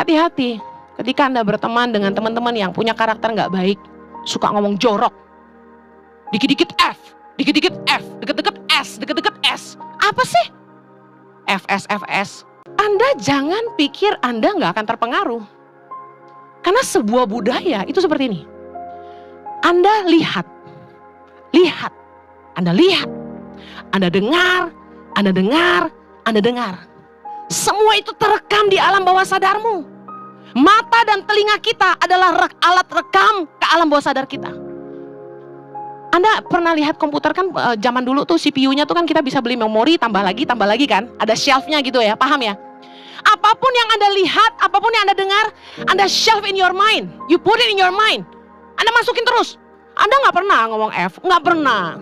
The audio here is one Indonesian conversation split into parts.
hati-hati ketika Anda berteman dengan teman-teman yang punya karakter nggak baik, suka ngomong jorok, dikit-dikit F, dikit-dikit F, deket-deket S, deket-deket S. Apa sih? FS. Anda jangan pikir Anda nggak akan terpengaruh. Karena sebuah budaya itu seperti ini. Anda lihat, Anda lihat, Anda dengar. Semua itu terekam di alam bawah sadarmu. Mata dan telinga kita adalah alat rekam ke alam bawah sadar kita. Anda pernah lihat komputer kan zaman dulu tuh CPU-nya tuh kan kita bisa beli memori tambah lagi kan. Ada shelf-nya gitu ya, paham ya? Apapun yang Anda lihat, apapun yang Anda dengar, Anda shelf in your mind. You put it in your mind. Anda masukin terus. Anda gak pernah ngomong F, gak pernah.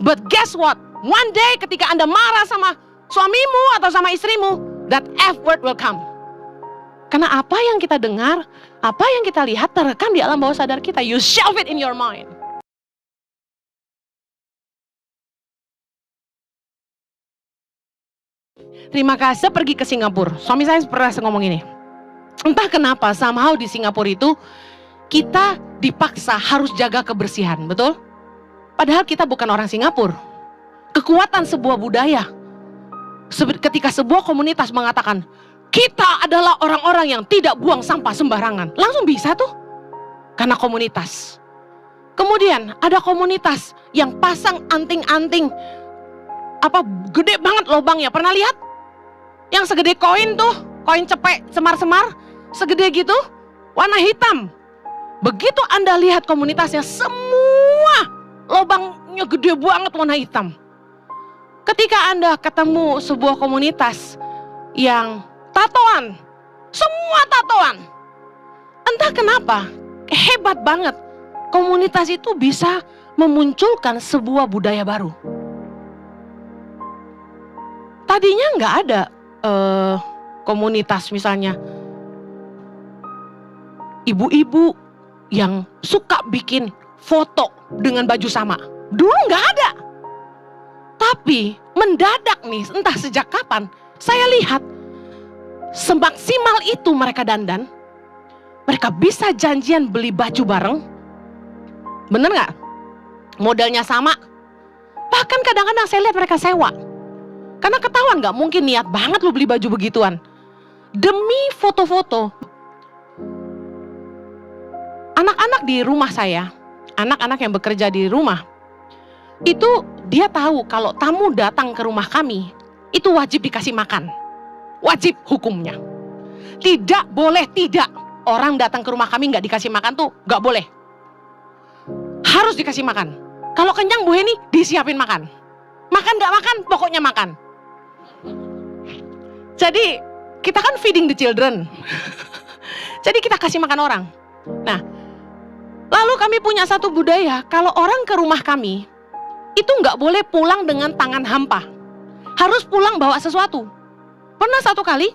But guess what? One day ketika Anda marah sama suamimu atau sama istrimu, that F word will come. Karena apa yang kita dengar, apa yang kita lihat terekam di alam bawah sadar kita. You shelf it in your mind. Terima kasih, saya pergi ke Singapura. Suami saya pernah ngomong ini. Entah kenapa, somehow di Singapura itu kita dipaksa harus jaga kebersihan, betul? Padahal kita bukan orang Singapura. Kekuatan sebuah budaya. Ketika sebuah komunitas mengatakan, kita adalah orang-orang yang tidak buang sampah sembarangan. Langsung bisa tuh. Karena komunitas. Kemudian ada komunitas yang pasang anting-anting. Gede banget lubangnya. Pernah lihat? Yang segede koin tuh. Koin cepek, semar-semar. Segede gitu. Warna hitam. Begitu Anda lihat komunitasnya, semua lubangnya gede banget warna hitam. Ketika Anda ketemu sebuah komunitas yang tatoan, semua tatoan. Entah kenapa, hebat banget. Komunitas itu bisa memunculkan sebuah budaya baru. Tadinya nggak ada komunitas misalnya ibu-ibu yang suka bikin foto dengan baju sama. Dulu nggak ada. Tapi mendadak nih, entah sejak kapan, saya lihat semaksimal itu mereka dandan. Mereka bisa janjian beli baju bareng. Bener nggak? Modelnya sama. Bahkan kadang-kadang saya lihat mereka sewa. Karena ketahuan nggak mungkin niat banget lu beli baju begituan. Demi foto-foto. Anak-anak di rumah saya, anak-anak yang bekerja di rumah, itu dia tahu kalau tamu datang ke rumah kami, itu wajib dikasih makan. Wajib hukumnya. Tidak boleh tidak. Orang datang ke rumah kami nggak dikasih makan tuh nggak boleh. Harus dikasih makan. Kalau kenyang Bu Heni disiapin makan. Makan nggak makan, pokoknya makan. Jadi kita kan feeding the children. Jadi kita kasih makan orang. Nah, lalu kami punya satu budaya, kalau orang ke rumah kami, itu nggak boleh pulang dengan tangan hampa. Harus pulang bawa sesuatu. Pernah satu kali,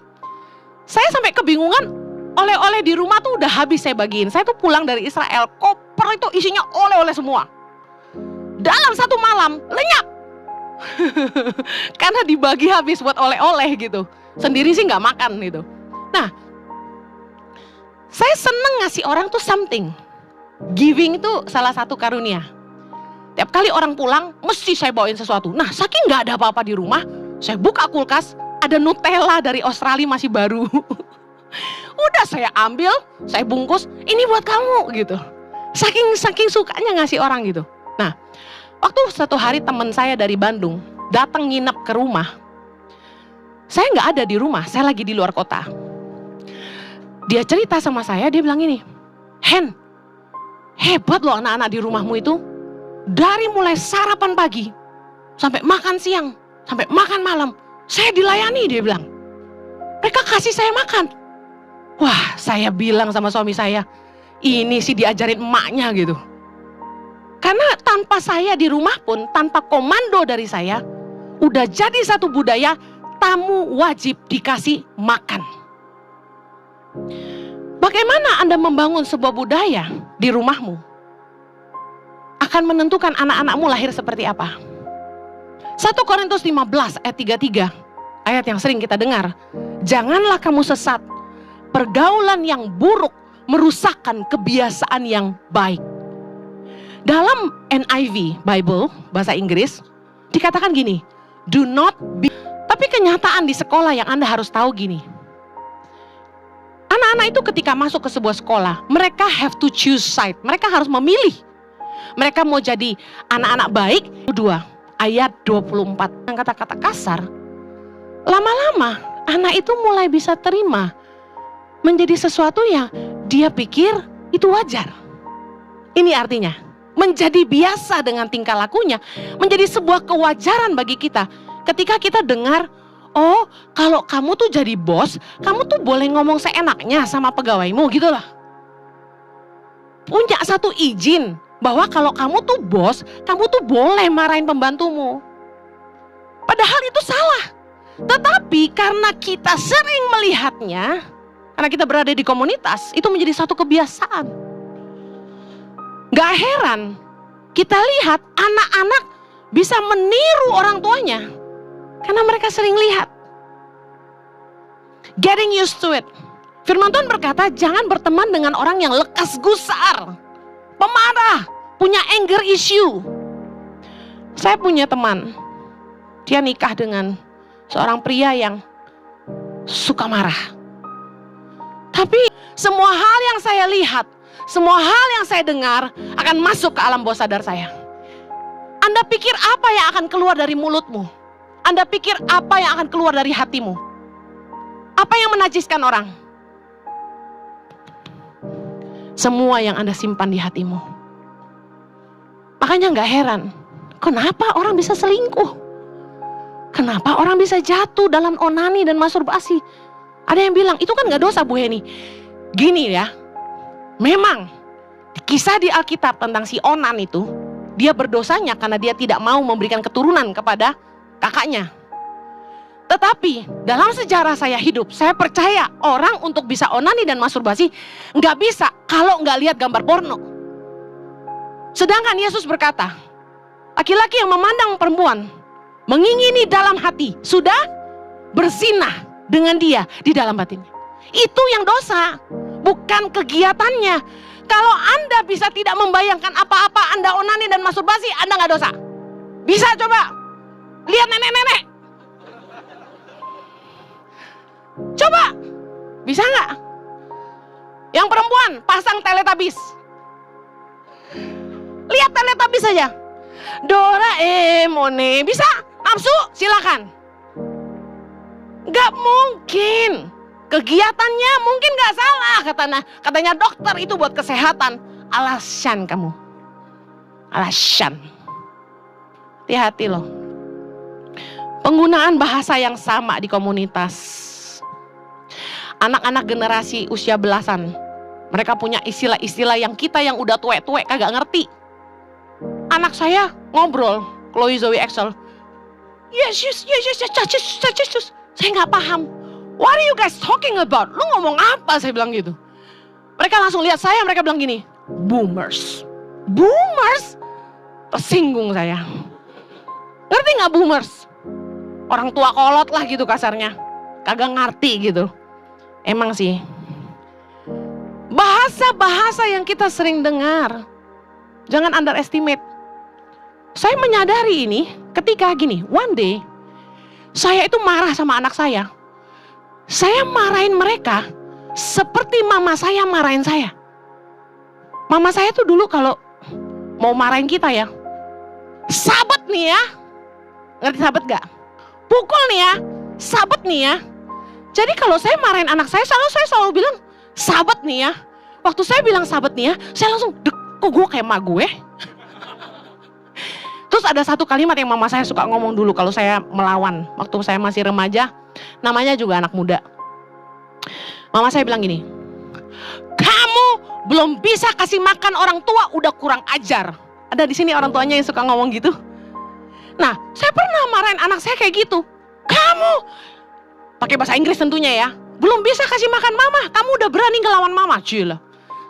saya sampai kebingungan, oleh-oleh di rumah tuh udah habis saya bagiin. Saya tuh pulang dari Israel, koper itu isinya oleh-oleh semua. Dalam satu malam, lenyap. Karena dibagi habis buat oleh-oleh gitu. Sendiri sih nggak makan gitu. Nah, saya seneng ngasih orang tuh something. Giving itu salah satu karunia. Tiap kali orang pulang, mesti saya bawain sesuatu. Nah, saking nggak ada apa-apa di rumah, saya buka kulkas, ada Nutella dari Australia masih baru. Udah saya ambil, saya bungkus, ini buat kamu gitu. Saking sukanya ngasih orang gitu. Nah, waktu satu hari teman saya dari Bandung datang nginep ke rumah. Saya nggak ada di rumah, saya lagi di luar kota. Dia cerita sama saya, dia bilang ini, Hen, hebat loh anak-anak di rumahmu itu. Dari mulai sarapan pagi, sampai makan siang, sampai makan malam, saya dilayani, dia bilang. Mereka kasih saya makan. Wah, saya bilang sama suami saya, ini sih diajarin emaknya gitu. Karena tanpa saya di rumah pun, tanpa komando dari saya, udah jadi satu budaya, tamu wajib dikasih makan. Bagaimana Anda membangun sebuah budaya di rumahmu? Akan menentukan anak-anakmu lahir seperti apa. 1 Korintus 15 ayat 33, ayat yang sering kita dengar. Janganlah kamu sesat, pergaulan yang buruk merusakkan kebiasaan yang baik. Dalam NIV, Bible, bahasa Inggris, dikatakan gini, do not be. Tapi kenyataan di sekolah yang Anda harus tahu gini. Anak-anak itu ketika masuk ke sebuah sekolah, mereka have to choose side. Mereka harus memilih. Mereka mau jadi anak-anak baik. 2 ayat 24. Yang kata-kata kasar. Lama-lama anak itu mulai bisa terima menjadi sesuatu yang dia pikir itu wajar. Ini artinya menjadi biasa dengan tingkah lakunya, menjadi sebuah kewajaran bagi kita. Ketika kita dengar, oh kalau kamu tuh jadi bos, kamu tuh boleh ngomong seenaknya sama pegawaimu gitu lah. Punya satu izin bahwa kalau kamu tuh bos, kamu tuh boleh marahin pembantumu. Padahal itu salah. Tetapi karena kita sering melihatnya, karena kita berada di komunitas, itu menjadi satu kebiasaan. Gak heran kita lihat anak-anak bisa meniru orang tuanya karena mereka sering lihat. Getting used to it. Firman Tuhan berkata, jangan berteman dengan orang yang lekas gusar, pemarah, punya anger issue. Saya punya teman, dia nikah dengan seorang pria yang suka marah. Tapi semua hal yang saya lihat, semua hal yang saya dengar akan masuk ke alam bawah sadar saya. Anda pikir apa yang akan keluar dari mulutmu? Anda pikir apa yang akan keluar dari hatimu? Apa yang menajiskan orang? Semua yang Anda simpan di hatimu. Makanya gak heran, kenapa orang bisa selingkuh? Kenapa orang bisa jatuh dalam onani dan masturbasi? Ada yang bilang, itu kan gak dosa Bu Heni. Gini ya, memang kisah di Alkitab tentang si Onan itu, dia berdosanya karena dia tidak mau memberikan keturunan kepada kakaknya. Tetapi dalam sejarah saya hidup, saya percaya orang untuk bisa onani dan masturbasi nggak bisa kalau nggak lihat gambar porno. Sedangkan Yesus berkata, laki-laki yang memandang perempuan mengingini dalam hati sudah berzinah dengan dia di dalam batinnya. Itu yang dosa, bukan kegiatannya. Kalau Anda bisa tidak membayangkan apa-apa, Anda onani dan masturbasi, Anda nggak dosa. Bisa coba lihat nenek-nenek. Coba, bisa nggak? Yang perempuan pasang Teletubbies. Lihat Teletubbies saja. Doraemon, bisa? Nafsu? Silakan. Gak mungkin. Kegiatannya mungkin gak salah, katanya dokter itu buat kesehatan. Alasan kamu. Alasan. Hati-hati loh. Penggunaan bahasa yang sama di komunitas. Anak-anak generasi usia belasan, mereka punya istilah-istilah yang kita yang udah tuwek-tuwek kagak ngerti. Anak saya ngobrol, Chloe Zoe Excel. Yes. Saya gak paham. What are you guys talking about? Lu ngomong apa? Saya bilang gitu. Mereka langsung lihat saya, mereka bilang gini, boomers. Boomers? Tersinggung saya. Ngerti gak boomers? Orang tua kolot lah gitu kasarnya. Kagak ngerti gitu. Emang sih. Bahasa-bahasa yang kita sering dengar, jangan underestimate. Saya menyadari ini ketika gini, one day, saya itu marah sama anak saya. Saya marahin mereka seperti mama saya marahin saya. Mama saya tuh dulu kalau mau marahin kita ya, sabet nih ya. Ngerti sabet gak? Pukul nih ya, sabet nih ya. Jadi kalau saya marahin anak saya selalu bilang sabet nih ya. Waktu saya bilang sabet nih ya, saya langsung, kok gue kayak emak gue? Terus ada satu kalimat yang mama saya suka ngomong dulu kalau saya melawan. Waktu saya masih remaja, namanya juga anak muda. Mama saya bilang gini, kamu belum bisa kasih makan orang tua, udah kurang ajar. Ada di sini orang tuanya yang suka ngomong gitu. Nah, saya pernah marahin anak saya kayak gitu. Kamu, pakai bahasa Inggris tentunya ya, belum bisa kasih makan mama, kamu udah berani ngelawan mama. Cila.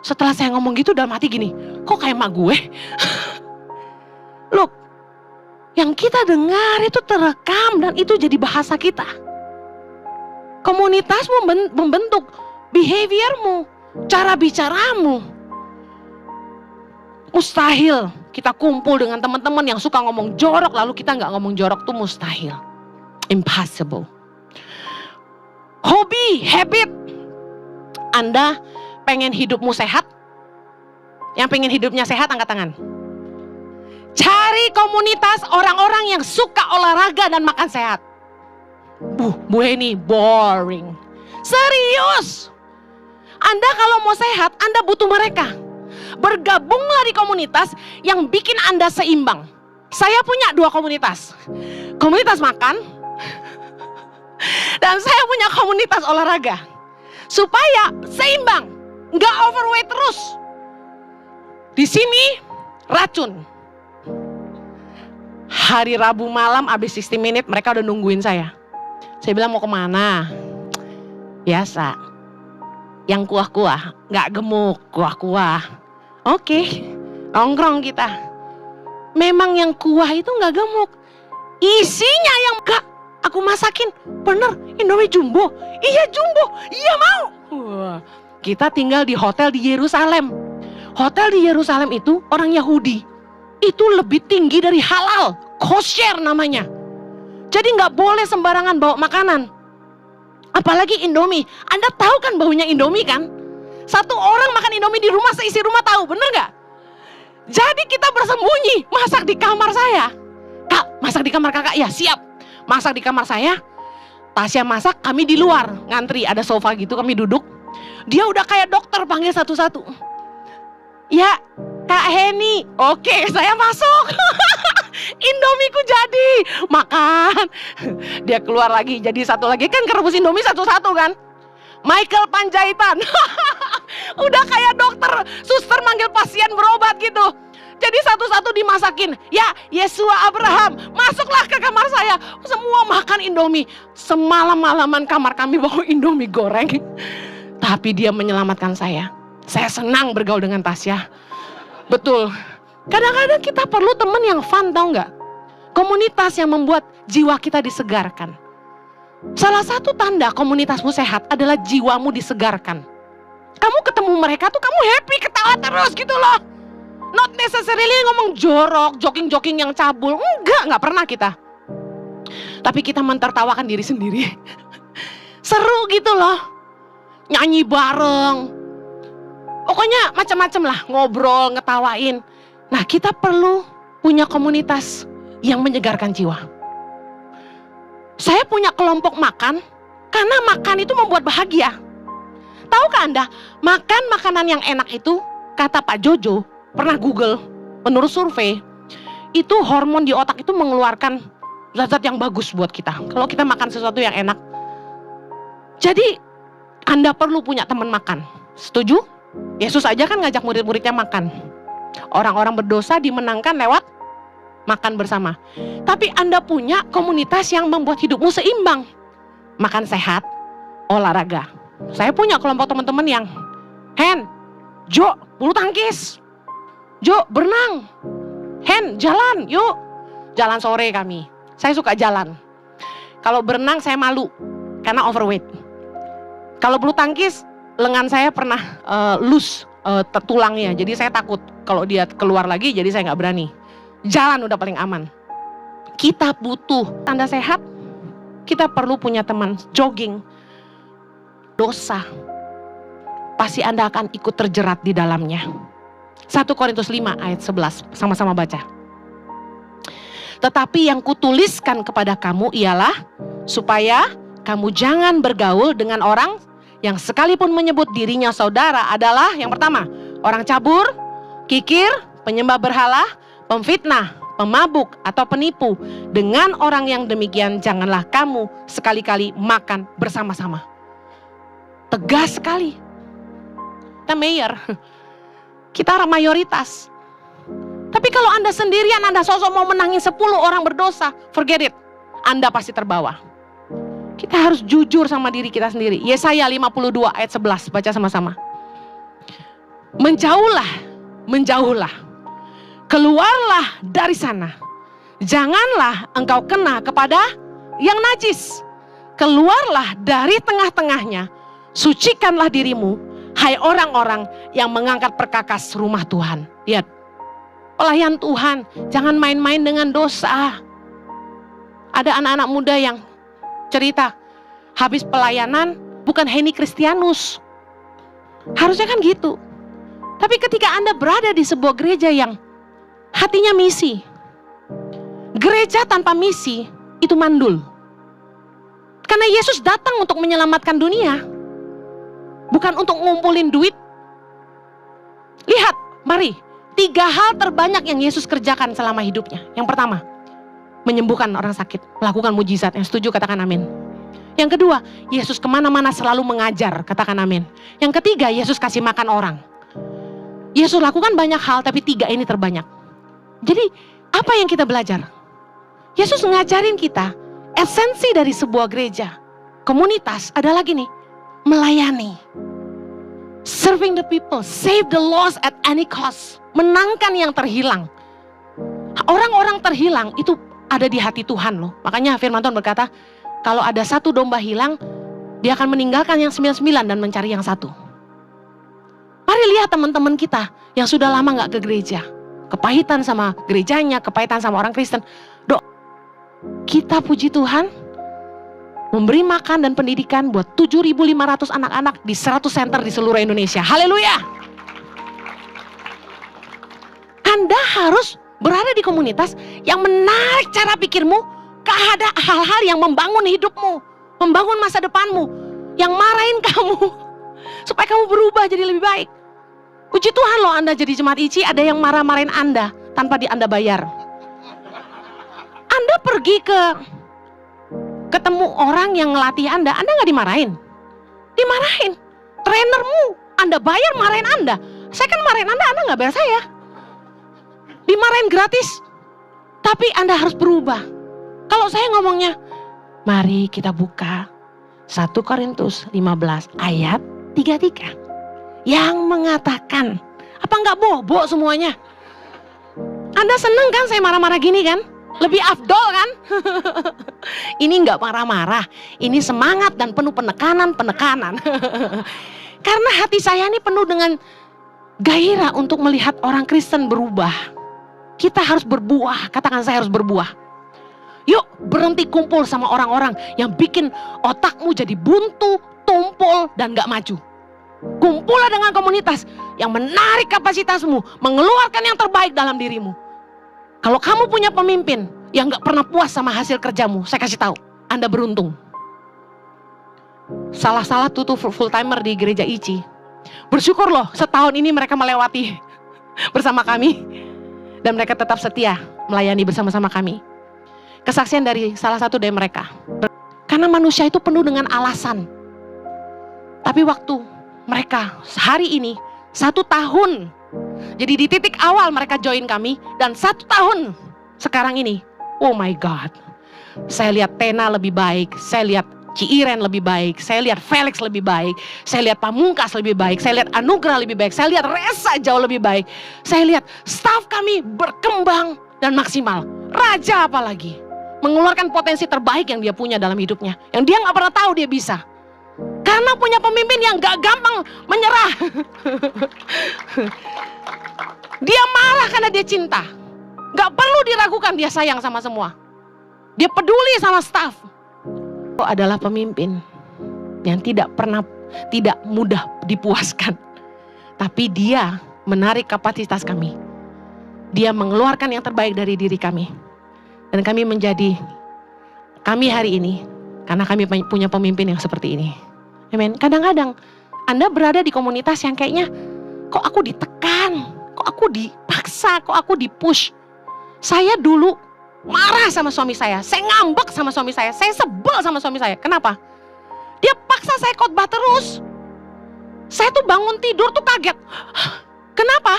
Setelah saya ngomong gitu dalam hati gini, kok kayak emak gue? Look, yang kita dengar itu terekam dan itu jadi bahasa kita. Komunitas membentuk behaviormu, cara bicaramu. Mustahil kita kumpul dengan teman-teman yang suka ngomong jorok lalu kita nggak ngomong jorok, tuh mustahil. Impossible. Hobi, habit. Anda pengen hidupmu sehat? Yang pengen hidupnya sehat angkat tangan. Cari komunitas orang-orang yang suka olahraga dan makan sehat. Bu Heni, boring. Serius. Anda kalau mau sehat, Anda butuh mereka. Bergabunglah di komunitas yang bikin Anda seimbang. Saya punya 2 komunitas. Komunitas makan. Dan saya punya komunitas olahraga. Supaya seimbang. Nggak overweight terus. Di sini racun. Hari Rabu malam abis 60 menit mereka udah nungguin saya. Saya bilang mau kemana? Biasa. Yang kuah-kuah, gak gemuk, kuah-kuah. Oke, nongkrong kita. Memang yang kuah itu gak gemuk. Isinya yang gak aku masakin. Bener, Indomie jumbo. Iya jumbo, iya mau. Kita tinggal di hotel di Yerusalem. Hotel di Yerusalem itu orang Yahudi. Itu lebih tinggi dari halal, kosher namanya. Jadi gak boleh sembarangan bawa makanan. Apalagi Indomie. Anda tahu kan baunya Indomie kan? Satu orang makan Indomie di rumah, seisi rumah tahu, bener gak? Jadi kita bersembunyi, masak di kamar saya. Kak, masak di kamar kakak? Ya siap. Masak di kamar saya. Tasya masak, kami di luar ngantri, ada sofa gitu, kami duduk. Dia udah kayak dokter panggil satu-satu. Ya, Kak Heni. Oke, saya masuk. Indomiku jadi. Makan. Dia keluar lagi, jadi satu lagi. Kan kerebus Indomie satu-satu kan. Michael Panjaitan. Udah kayak dokter, suster manggil pasien berobat gitu. Jadi satu-satu dimasakin. Ya, Yesua Abraham, masuklah ke kamar saya. Semua makan Indomie. Semalam-malaman kamar kami bau Indomie goreng. Tapi dia menyelamatkan saya. Saya senang bergaul dengan Tasya. Betul. Kadang-kadang kita perlu teman yang fun, tahu nggak? Komunitas yang membuat jiwa kita disegarkan. Salah satu tanda komunitasmu sehat adalah jiwamu disegarkan. Kamu ketemu mereka tuh kamu happy, ketawa terus gitu loh. Not necessarily ngomong jorok, joking-joking yang cabul. Enggak pernah kita. Tapi kita mentertawakan diri sendiri. Seru gitu loh. Nyanyi bareng. Pokoknya macam-macam lah, ngobrol, ngetawain. Nah, kita perlu punya komunitas yang menyegarkan jiwa. Saya punya kelompok makan, karena makan itu membuat bahagia. Tahukah Anda, makan makanan yang enak itu, kata Pak Jojo, pernah Google, menurut survei, itu hormon di otak itu mengeluarkan zat-zat yang bagus buat kita. Kalau kita makan sesuatu yang enak. Jadi, Anda perlu punya teman makan. Setuju? Yesus aja kan ngajak murid-muridnya makan. Orang-orang berdosa dimenangkan lewat makan bersama. Tapi Anda punya komunitas yang membuat hidupmu seimbang. Makan sehat, olahraga. Saya punya kelompok teman-teman yang Hen, Jo, bulu tangkis. Jo, berenang. Hen, jalan, yuk. Jalan sore kami. Saya suka jalan. Kalau berenang saya malu karena overweight. Kalau bulu tangkis, lengan saya pernah loose tulangnya, jadi saya takut kalau dia keluar lagi, jadi saya nggak berani. Jalan udah paling aman. Kita butuh tanda sehat. Kita perlu punya teman jogging. Dosa pasti Anda akan ikut terjerat di dalamnya. 1 Korintus 5 ayat 11, sama-sama baca. Tetapi yang kutuliskan kepada kamu ialah supaya kamu jangan bergaul dengan orang yang sekalipun menyebut dirinya saudara adalah yang pertama, orang cabur, kikir, penyembah berhala, pemfitnah, pemabuk atau penipu. Dengan orang yang demikian janganlah kamu sekali-kali makan bersama-sama. Tegas sekali. Kita mayor. Kita mayoritas. Tapi kalau Anda sendirian, Anda sosok mau menangin 10 orang berdosa, forget it. Anda pasti terbawa. Kita harus jujur sama diri kita sendiri. Yesaya 52 ayat 11, baca sama-sama. Menjauhlah, keluarlah dari sana. Janganlah engkau kena kepada yang najis. Keluarlah dari tengah-tengahnya, Sucikanlah dirimu, hai orang-orang yang mengangkat perkakas rumah Tuhan. Lihat, pelayan Tuhan, jangan main-main dengan dosa. Ada anak-anak muda yang cerita, habis pelayanan bukan Heni Kristianus. Harusnya kan gitu. Tapi ketika Anda berada di sebuah gereja yang hatinya misi, gereja tanpa misi itu mandul. Karena Yesus datang untuk menyelamatkan dunia, bukan untuk ngumpulin duit. Lihat, mari, 3 hal terbanyak yang Yesus kerjakan selama hidupnya. Yang pertama, menyembuhkan orang sakit, melakukan mujizat. Yang setuju katakan amin. Yang kedua, Yesus kemana-mana selalu mengajar, katakan amin. Yang ketiga, Yesus kasih makan orang. Yesus lakukan banyak hal, tapi 3 ini terbanyak. Jadi, apa yang kita belajar? Yesus ngajarin kita, esensi dari sebuah gereja, komunitas adalah gini, melayani. Serving the people, save the lost at any cost. Menangkan yang terhilang. Orang-orang terhilang itu ada di hati Tuhan loh. Makanya firman Tuhan berkata, kalau ada 1 domba hilang, dia akan meninggalkan yang 99 dan mencari yang 1. Mari lihat teman-teman kita yang sudah lama gak ke gereja. Kepahitan sama gerejanya, kepahitan sama orang Kristen. Kita puji Tuhan, memberi makan dan pendidikan buat 7.500 anak-anak di 100 center di seluruh Indonesia. Haleluya! Anda harus berada di komunitas yang menarik cara pikirmu ke hal-hal yang membangun hidupmu, membangun masa depanmu, yang marahin kamu, supaya kamu berubah jadi lebih baik. Puji Tuhan loh, Anda jadi jemaat ICI, ada yang marah-marahin Anda tanpa Anda bayar. Anda pergi ketemu orang yang ngelatih Anda gak dimarahin. Dimarahin. Trainermu, Anda bayar marahin Anda. Saya kan marahin Anda gak bayar saya. Dimarahin gratis. Tapi Anda harus berubah. Kalau saya ngomongnya, mari kita buka 1 Korintus 15 ayat 33. Yang mengatakan, apa gak bobo semuanya? Anda seneng kan saya marah-marah gini kan? Lebih afdol kan? Ini gak marah-marah, ini semangat dan penuh penekanan. Karena hati saya ini penuh dengan gairah untuk melihat orang Kristen berubah. Kita harus berbuah, katakan saya harus berbuah. Yuk berhenti kumpul sama orang-orang yang bikin otakmu jadi buntu, tumpul, dan gak maju. Kumpullah dengan komunitas yang menarik kapasitasmu, mengeluarkan yang terbaik dalam dirimu. Kalau kamu punya pemimpin yang gak pernah puas sama hasil kerjamu, saya kasih tahu, Anda beruntung. Salah tuh full timer di gereja ICI. Bersyukur loh, setahun ini mereka melewati bersama kami. Dan mereka tetap setia melayani bersama-sama kami. Kesaksian dari salah satu dari mereka. Karena manusia itu penuh dengan alasan. Tapi waktu mereka hari ini 1 tahun. Jadi di titik awal mereka join kami. Dan 1 tahun sekarang ini. Oh my God. Saya lihat Tena lebih baik. Saya lihat Ciiren lebih baik. Saya lihat Felix lebih baik. Saya lihat Pamungkas lebih baik. Saya lihat Anugrah lebih baik. Saya lihat Resa jauh lebih baik. Saya lihat staf kami berkembang dan maksimal. Raja apalagi. Mengeluarkan potensi terbaik yang dia punya dalam hidupnya. Yang dia gak pernah tahu dia bisa. Karena punya pemimpin yang gak gampang menyerah. Dia marah karena dia cinta. Gak perlu diragukan, dia sayang sama semua. Dia peduli sama staf. Itu adalah pemimpin yang tidak mudah dipuaskan. Tapi dia menarik kapasitas kami. Dia mengeluarkan yang terbaik dari diri kami. Dan kami hari ini, karena kami punya pemimpin yang seperti ini. Amin. Kadang-kadang Anda berada di komunitas yang kayaknya, kok aku ditekan, kok aku dipaksa, kok aku dipush. Saya dulu marah sama suami saya ngambek sama suami saya sebel sama suami saya. Kenapa? Dia paksa saya khotbah terus. Saya tuh bangun tidur tuh kaget. Kenapa?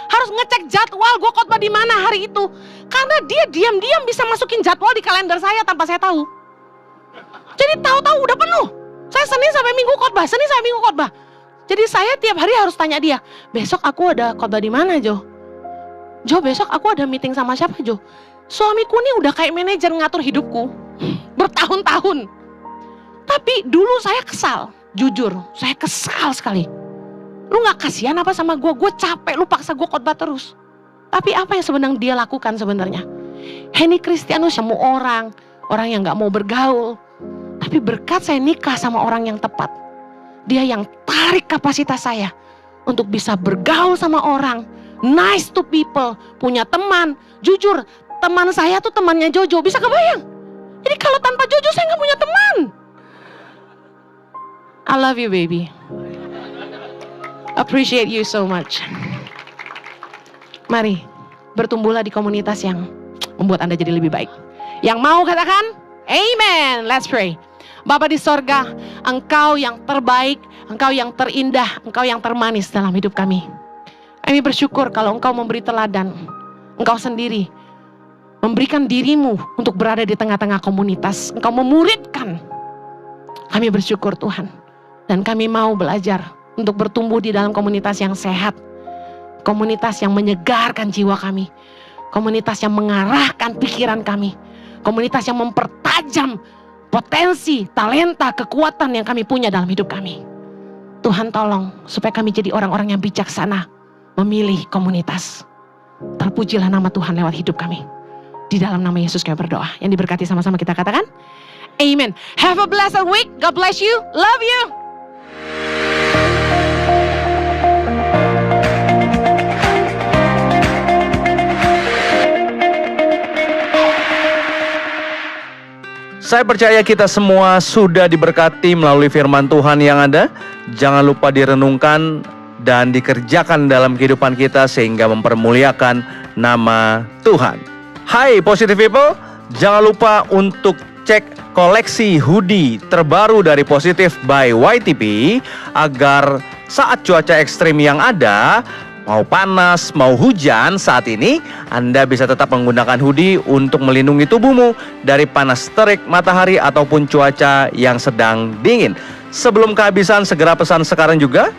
Harus ngecek jadwal gue khotbah di mana hari itu. Karena dia diam-diam bisa masukin jadwal di kalender saya tanpa saya tahu. Jadi tahu-tahu udah penuh. Saya Senin sampai Minggu khotbah. Jadi saya tiap hari harus tanya dia, besok aku ada khotbah di mana, Jo? Jo, besok aku ada meeting sama siapa, Jo? Suamiku nih udah kayak manajer ngatur hidupku bertahun-tahun. Tapi dulu saya kesal. Jujur, saya kesal sekali. Lu gak kasihan apa sama gue? Gue capek, lu paksa gue khotbah terus. Tapi apa yang sebenarnya dia lakukan sebenarnya? Henny Kristianus semua orang yang gak mau bergaul. Tapi berkat saya nikah sama orang yang tepat. Dia yang tarik kapasitas saya untuk bisa bergaul sama orang. Nice to people, punya teman. Jujur, teman saya tuh temannya Jojo, bisa kebayang? Jadi kalau tanpa Jojo saya gak punya teman. I love you baby. Appreciate you so much. Mari, bertumbuhlah di komunitas yang membuat Anda jadi lebih baik. Yang mau katakan, amen. Let's pray. Bapa di sorga, Engkau yang terbaik, Engkau yang terindah, Engkau yang termanis dalam hidup kami. Kami bersyukur kalau Engkau memberi teladan. Engkau sendiri memberikan dirimu untuk berada di tengah-tengah komunitas. Engkau memuridkan. Kami bersyukur Tuhan. Dan kami mau belajar untuk bertumbuh di dalam komunitas yang sehat. Komunitas yang menyegarkan jiwa kami. Komunitas yang mengarahkan pikiran kami. Komunitas yang mempertajam potensi, talenta, kekuatan yang kami punya dalam hidup kami. Tuhan tolong supaya kami jadi orang-orang yang bijaksana memilih komunitas. Terpujilah nama Tuhan lewat hidup kami. Di dalam nama Yesus kami berdoa. Yang diberkati sama-sama kita katakan, amen. Have a blessed week. God bless you. Love you. Saya percaya kita semua sudah diberkati melalui firman Tuhan yang ada. Jangan lupa direnungkan dan dikerjakan dalam kehidupan kita sehingga mempermuliakan nama Tuhan. Hai Positive People, jangan lupa untuk cek koleksi hoodie terbaru dari Positive by YTP agar saat cuaca ekstrim yang ada, mau panas, mau hujan saat ini, Anda bisa tetap menggunakan hoodie untuk melindungi tubuhmu dari panas terik matahari ataupun cuaca yang sedang dingin. Sebelum kehabisan, segera pesan sekarang juga.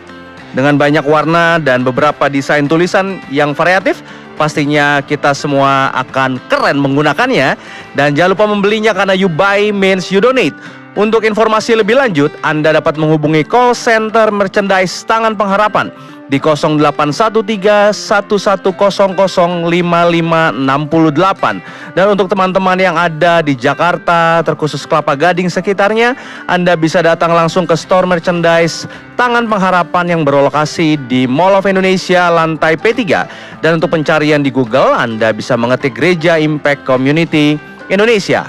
Dengan banyak warna dan beberapa desain tulisan yang variatif, pastinya kita semua akan keren menggunakannya. Dan jangan lupa membelinya karena you buy means you donate. Untuk informasi lebih lanjut, Anda dapat menghubungi call center merchandise Tangan Pengharapan di 0813-1100-5568. Dan untuk teman-teman yang ada di Jakarta, terkhusus Kelapa Gading sekitarnya, Anda bisa datang langsung ke store merchandise Tangan Pengharapan yang berlokasi di Mall of Indonesia lantai P3. Dan untuk pencarian di Google, Anda bisa mengetik Gereja Impact Community Indonesia.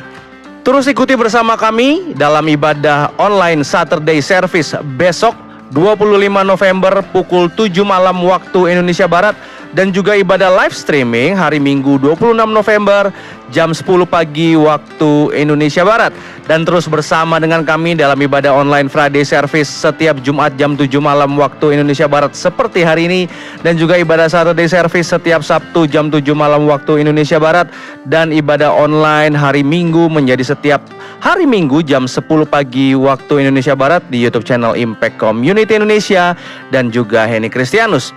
Terus ikuti bersama kami dalam ibadah online Saturday Service besok 25 November pukul 7 malam waktu Indonesia Barat, dan juga ibadah live streaming hari Minggu 26 November jam 10 pagi waktu Indonesia Barat. Dan terus bersama dengan kami dalam ibadah online Friday Service setiap Jumat jam 7 malam waktu Indonesia Barat seperti hari ini, dan juga ibadah Saturday Service setiap Sabtu jam 7 malam waktu Indonesia Barat, dan ibadah online hari Minggu menjadi setiap hari Minggu jam 10 pagi waktu Indonesia Barat di YouTube channel Impact Community Indonesia dan juga Henny Kristianus.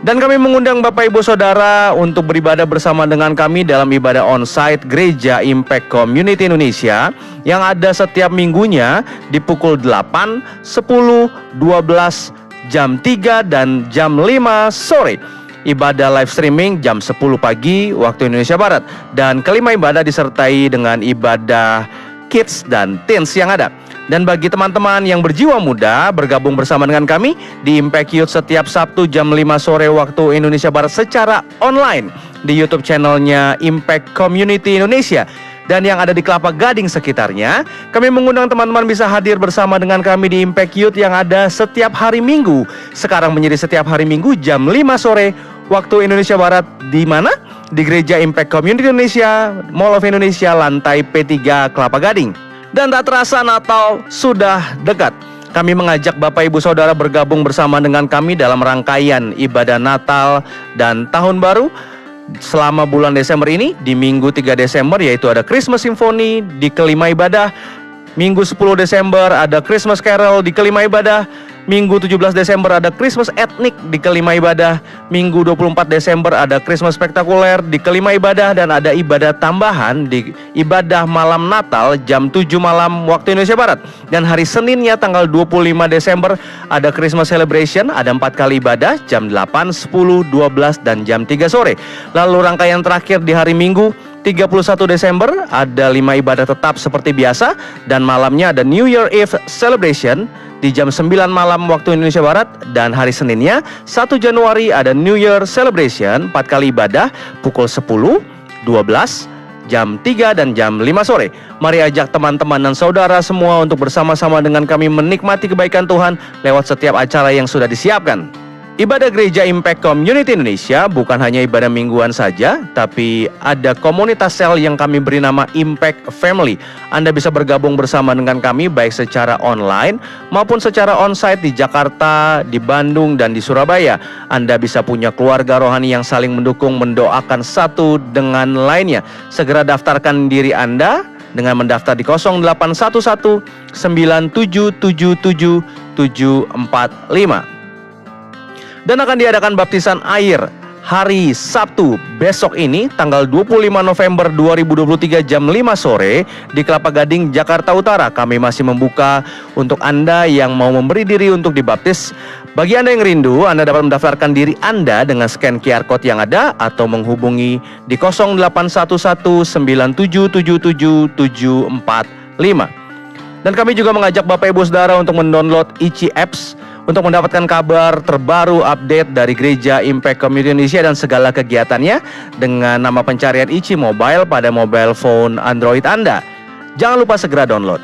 Dan kami mengundang Bapak Ibu Saudara untuk beribadah bersama dengan kami dalam ibadah onsite Gereja Impact Community Indonesia yang ada setiap minggunya di pukul 8, 10, 12, jam 3, dan jam 5 sore. Ibadah live streaming jam 10 pagi waktu Indonesia Barat. Dan kelima ibadah disertai dengan ibadah kids dan teens yang ada. Dan bagi teman-teman yang berjiwa muda, bergabung bersama dengan kami di Impact Youth setiap Sabtu jam 5 sore waktu Indonesia Barat secara online di YouTube channelnya Impact Community Indonesia. Dan yang ada di Kelapa Gading sekitarnya, kami mengundang teman-teman bisa hadir bersama dengan kami di Impact Youth yang ada setiap hari Minggu. Sekarang menjadi setiap hari Minggu jam 5 sore waktu Indonesia Barat. Di mana? Di Gereja Impact Community Indonesia, Mall of Indonesia, lantai P3 Kelapa Gading. Dan tak terasa Natal sudah dekat. Kami mengajak Bapak Ibu Saudara bergabung bersama dengan kami dalam rangkaian ibadah Natal dan Tahun Baru selama bulan Desember ini. Di Minggu 3 Desember yaitu ada Christmas Symphony di kelima ibadah. Minggu 10 Desember ada Christmas Carol di kelima ibadah. Minggu 17 Desember ada Christmas etnik di kelima ibadah. Minggu 24 Desember ada Christmas spektakuler di kelima ibadah. Dan ada ibadah tambahan di ibadah malam Natal jam 7 malam waktu Indonesia Barat. Dan hari Seninnya tanggal 25 Desember ada Christmas celebration. Ada 4 kali ibadah jam 8, 10, 12 dan jam 3 sore. Lalu rangkaian terakhir di hari Minggu 31 Desember ada 5 ibadah tetap seperti biasa. Dan malamnya ada New Year Eve celebration di jam 9 malam waktu Indonesia Barat. Dan hari Seninnya 1 Januari ada New Year Celebration 4 kali ibadah pukul 10, 12, jam 3 dan jam 5 sore. Mari ajak teman-teman dan saudara semua untuk bersama-sama dengan kami menikmati kebaikan Tuhan lewat setiap acara yang sudah disiapkan. Ibadah Gereja Impact Community Indonesia bukan hanya ibadah mingguan saja, tapi ada komunitas sel yang kami beri nama Impact Family. Anda bisa bergabung bersama dengan kami baik secara online maupun secara onsite di Jakarta, di Bandung, dan di Surabaya. Anda bisa punya keluarga rohani yang saling mendukung, mendoakan satu dengan lainnya. Segera daftarkan diri Anda dengan mendaftar di 0811 9777 745. Dan akan diadakan baptisan air hari Sabtu besok ini tanggal 25 November 2023 jam 5 sore di Kelapa Gading, Jakarta Utara. Kami masih membuka untuk Anda yang mau memberi diri untuk dibaptis. Bagi Anda yang rindu, Anda dapat mendaftarkan diri Anda dengan scan QR Code yang ada atau menghubungi di 0811 9777 745. Dan kami juga mengajak Bapak Ibu Saudara untuk mendownload ICI Apps untuk mendapatkan kabar terbaru update dari Gereja Impact Community Indonesia dan segala kegiatannya dengan nama pencarian ICI Mobile pada mobile phone Android Anda. Jangan lupa segera download.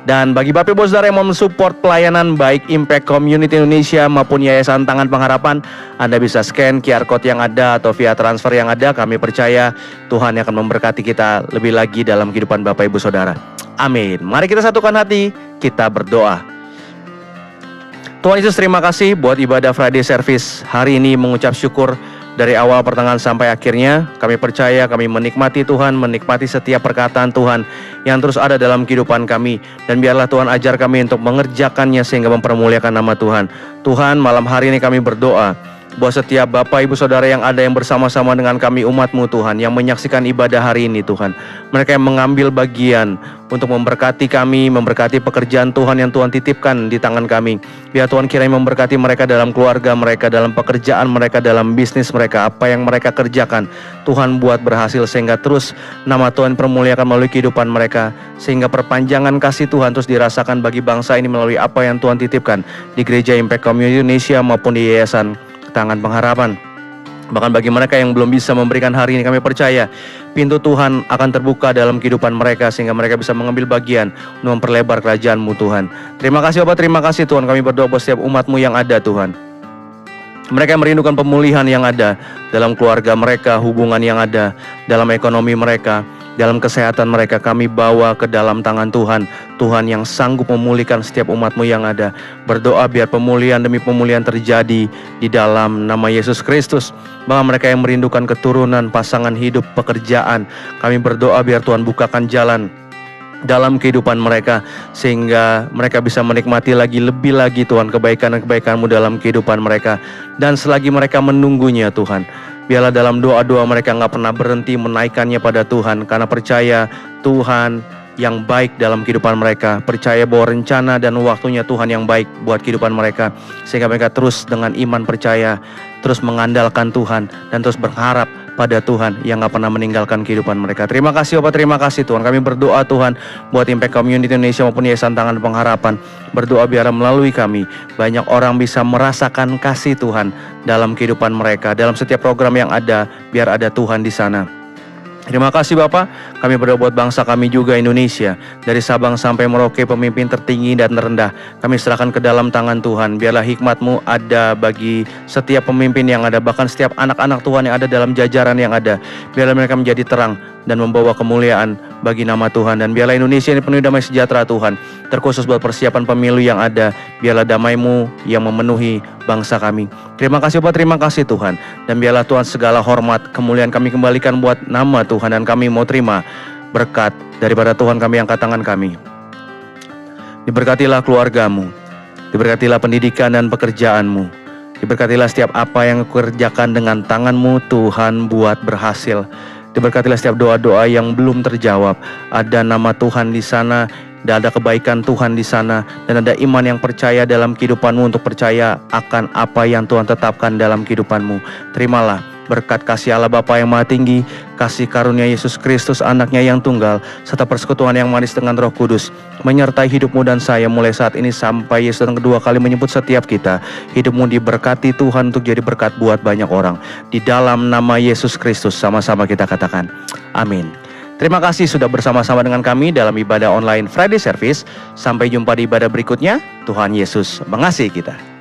Dan bagi Bapak Ibu Saudara yang mau mensupport pelayanan baik Impact Community Indonesia maupun Yayasan Tangan Pengharapan, Anda bisa scan QR Code yang ada atau via transfer yang ada. Kami percaya Tuhan yang akan memberkati kita lebih lagi dalam kehidupan Bapak Ibu Saudara. Amin. Mari kita satukan hati, kita berdoa. Tuhan Yesus, terima kasih buat ibadah Friday Service hari ini, mengucap syukur dari awal pertengahan sampai akhirnya. Kami percaya kami menikmati Tuhan, menikmati setiap perkataan Tuhan yang terus ada dalam kehidupan kami. Dan biarlah Tuhan ajar kami untuk mengerjakannya sehingga mempermuliakan nama Tuhan. Tuhan, malam hari ini kami berdoa buat setiap Bapak Ibu Saudara yang ada yang bersama-sama dengan kami umat-Mu Tuhan, yang menyaksikan ibadah hari ini Tuhan. Mereka yang mengambil bagian untuk memberkati kami, memberkati pekerjaan Tuhan yang Tuhan titipkan di tangan kami. Biar Tuhan kiranya memberkati mereka dalam keluarga mereka, dalam pekerjaan mereka, dalam bisnis mereka, apa yang mereka kerjakan. Tuhan buat berhasil sehingga terus nama Tuhan permuliakan melalui kehidupan mereka, sehingga perpanjangan kasih Tuhan terus dirasakan bagi bangsa ini melalui apa yang Tuhan titipkan di Gereja Impact Community Indonesia maupun di Yayasan Tangan Pengharapan. Bahkan bagi mereka yang belum bisa memberikan hari ini, kami percaya pintu Tuhan akan terbuka dalam kehidupan mereka sehingga mereka bisa mengambil bagian untuk memperlebar kerajaan-Mu Tuhan. Terima kasih Bapak, terima kasih Tuhan. Kami berdoa buat setiap umat-Mu yang ada Tuhan. Mereka yang merindukan pemulihan yang ada dalam keluarga mereka, hubungan yang ada dalam ekonomi mereka, dalam kesehatan mereka, kami bawa ke dalam tangan Tuhan. Tuhan yang sanggup memulihkan setiap umat-Mu yang ada. Berdoa biar pemulihan demi pemulihan terjadi di dalam nama Yesus Kristus. Bahkan mereka yang merindukan keturunan, pasangan hidup, pekerjaan, kami berdoa biar Tuhan bukakan jalan dalam kehidupan mereka sehingga mereka bisa menikmati lagi lebih lagi Tuhan kebaikan dan kebaikan-Mu dalam kehidupan mereka. Dan selagi mereka menunggunya Tuhan, biarlah dalam doa-doa mereka gak pernah berhenti menaikkannya pada Tuhan, karena percaya Tuhan yang baik dalam kehidupan mereka, percaya bahwa rencana dan waktunya Tuhan yang baik buat kehidupan mereka, sehingga mereka terus dengan iman percaya, terus mengandalkan Tuhan dan terus berharap pada Tuhan yang gak pernah meninggalkan kehidupan mereka. Terima kasih Bapak, terima kasih Tuhan. Kami berdoa Tuhan buat Impact Community Indonesia maupun Yayasan Tangan Pengharapan. Berdoa biar melalui kami banyak orang bisa merasakan kasih Tuhan dalam kehidupan mereka. Dalam setiap program yang ada, biar ada Tuhan di sana. Terima kasih Bapak, kami berdoa buat bangsa kami juga Indonesia. Dari Sabang sampai Merauke, pemimpin tertinggi dan terendah, kami serahkan ke dalam tangan Tuhan. Biarlah hikmat-Mu ada bagi setiap pemimpin yang ada, bahkan setiap anak-anak Tuhan yang ada dalam jajaran yang ada. Biarlah mereka menjadi terang dan membawa kemuliaan bagi nama Tuhan. Dan biarlah Indonesia ini penuh damai sejahtera Tuhan, terkhusus buat persiapan pemilu yang ada. Biarlah damai-Mu yang memenuhi bangsa kami. Terima kasih Bapak, terima kasih Tuhan. Dan biarlah Tuhan segala hormat, kemuliaan kami kembalikan buat nama Tuhan. Dan kami mau terima berkat daripada Tuhan, kami angkat tangan kami. Diberkatilah keluarga-Mu, Diberkatilah pendidikan dan pekerjaanmu. Diberkatilah setiap apa yang kau kerjakan dengan tanganmu, Tuhan buat berhasil. Diberkatilah setiap doa-doa yang belum terjawab. Ada nama Tuhan di sana, dan ada kebaikan Tuhan di sana, dan ada iman yang percaya dalam kehidupanmu untuk percaya akan apa yang Tuhan tetapkan dalam kehidupanmu. Terimalah berkat kasih Allah Bapa yang Maha Tinggi, kasih karunia Yesus Kristus anaknya yang tunggal, serta persekutuan yang manis dengan Roh Kudus menyertai hidupmu dan saya mulai saat ini sampai Yesus datang kedua kali menyebut setiap kita. Hidupmu diberkati Tuhan untuk jadi berkat buat banyak orang. Di dalam nama Yesus Kristus sama-sama kita katakan amin. Terima kasih sudah bersama-sama dengan kami dalam ibadah online Friday Service. Sampai jumpa di ibadah berikutnya. Tuhan Yesus mengasihi kita.